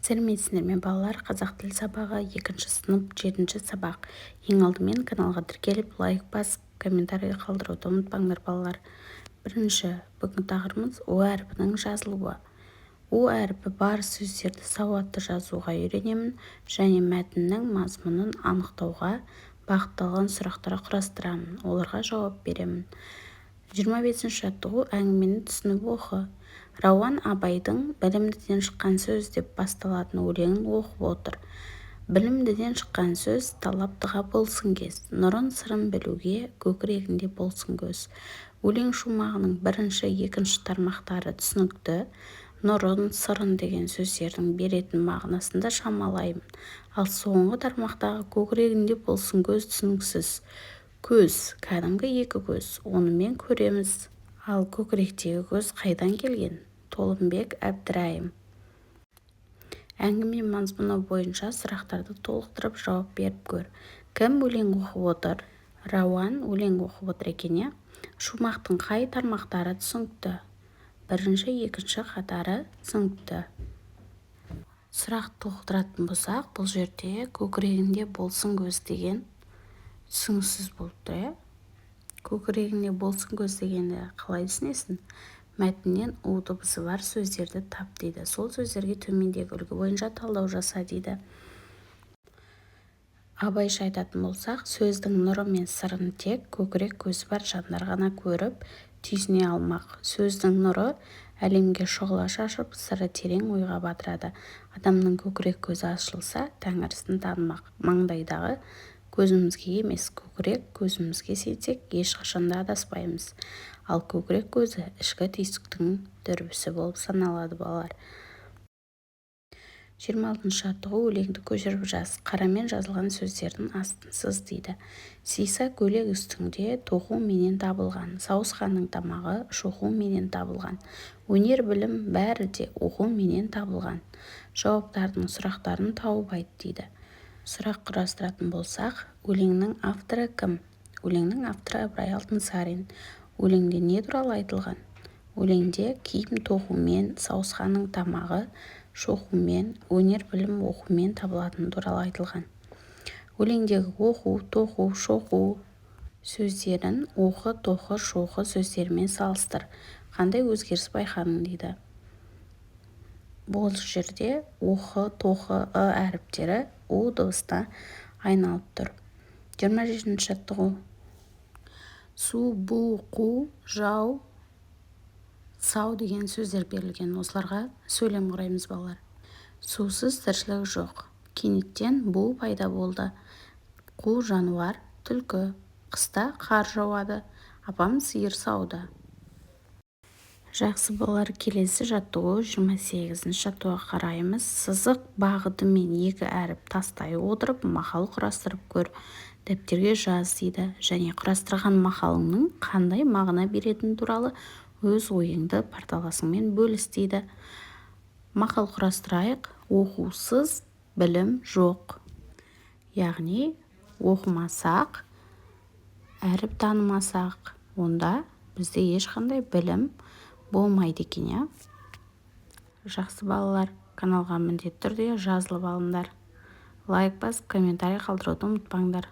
сәлеметсіздер ме балалар? Қазақ тіл сабағы 2 сынып 7 сабақ. Ең алдымен каналға тіркеліп, лайк басып, комментарий қалдыруды ұмытпаңдар балалар. Бірінші, бүгін тақырыбымыз О әрпінің жазылуы. О әрпі бар сөздерді сауатты жазуға үйренемін және мәтіннің мазмұнын анықтауға бағытталған сұрақтар құрастырамын. Оларға жауап беремін. 25-ші жаттығу әңгімені түсініп оқы. Рауан Абайдың «Білімдіден шыққан сөз» деп басталатын өлеңін оқып отыр. Білімдіден шыққан сөз талаптыға болсын кез, нұрын сырын білуге көкірегінде болсын көз. Өлең шумағының бірінші, екінші тармақтары түсінікті, нұрын, сырын деген сөздердің беретін мағынасында шамалаймын. Ал соңғы тармақтағы көкірегінде болсын көз түсініксіз. Көз, кәдімгі екі көз, онымен көреміз. Ал көкіректегі көз қайдан келген? Толымбек Әбдірайым. Әңгіме мазмұны бойынша сұрақтарды толықтырып жауап беріп көр. Кім өлең оқып отыр? Рауан өлең оқып отыр екен, е? Шумақтың қай тармақтары түсінікті? Бірінші, екінші қатары түсінікті. Сұрақ толықтыратын болсақ, бұл жерде көкірегінде болсын көз деген түсініксіз болып тұр, е? Көкірегінде болсын көз дегенді қалай түсінесің? Мәтіннен у дыбысы бар сөздерді тап дейді. Сол сөздерге төмендегі үлгі бойынша талдау жаса дейді. Абайша айтатын болсақ, сөздің нұры мен сырын тек көкірек көзі бар жандар ғана көріп, түйсіне алмақ. Сөздің нұры әлемге шұғыла шашып, сыры терең ойға батырады. Адамның көкірек көзі ашылса, тәңірісін танымақ. Маңдайдағы көзімізге емес, көкірек көзімізге сенсек, ешқашанда адаспаймыз. Ал көкірек көзі ішкі түйсіктің дүрбісі болып саналады балалар. 26-шы жаттығу өлеңді көшіріп жаз. Қарамен жазылған сөздердің астын сыз дейді. Сиса көйлек үстінде тоқу менен табылған. Сауысқанның тамағы шоқу менен табылған. Өнер білім бәрі де оқу менен табылған. Жауаптардың сұрақтарын тауып айт дейді. Сұрақ құрастыратын болсақ, өлеңнің авторы кім? Өлеңнің авторы Ыбырай Алтынсарин. Өлеңде не туралы айтылған? Өлеңде киім тоқумен, сауысқанның тамағы шоқумен, өнер білім оқумен табылатын туралы айтылған. Өлеңдегі оқу, тоқу, шоқу сөздерін оқы, тоқы, шоқы сөздерімен салыстыр. Қандай өзгеріс байқадың дейді. Бұл жерде оқы, тоқы, әріптері у дыбысына айналып тұр. 27-ші жаттығу. Су, бу, қу, жау, сау деген сөздер берілген. Осыларға сөйлем құраймыз балалар. Сусыз тіршілік жоқ. Кенеттен бу пайда болды. Қу жануар, түлкі. Қыста қар жауады. Апам сиыр сауды. Жақсы балалар, келесі жаттығу 28-ші жаттығуға қараймыз. Сызық бағытымен екі әріп тастай отырып, мақал құрастырып көр. Дәптерге жаз дейді. Және құрастырған мақалыңның қандай мағына беретіні туралы өз ойыңды парталасыңмен бөліс дейді. Мақал құрастырайық. Оқусыз білім жоқ. Яғни оқымасақ, әріп танымасақ, онда бізде ешқандай білім болмайды екен, я? Жақсы балалар, каналға міндетті түрде жазылып алыңдар. Лайк басып, комментарий қалдыруды ұмытпаңдар.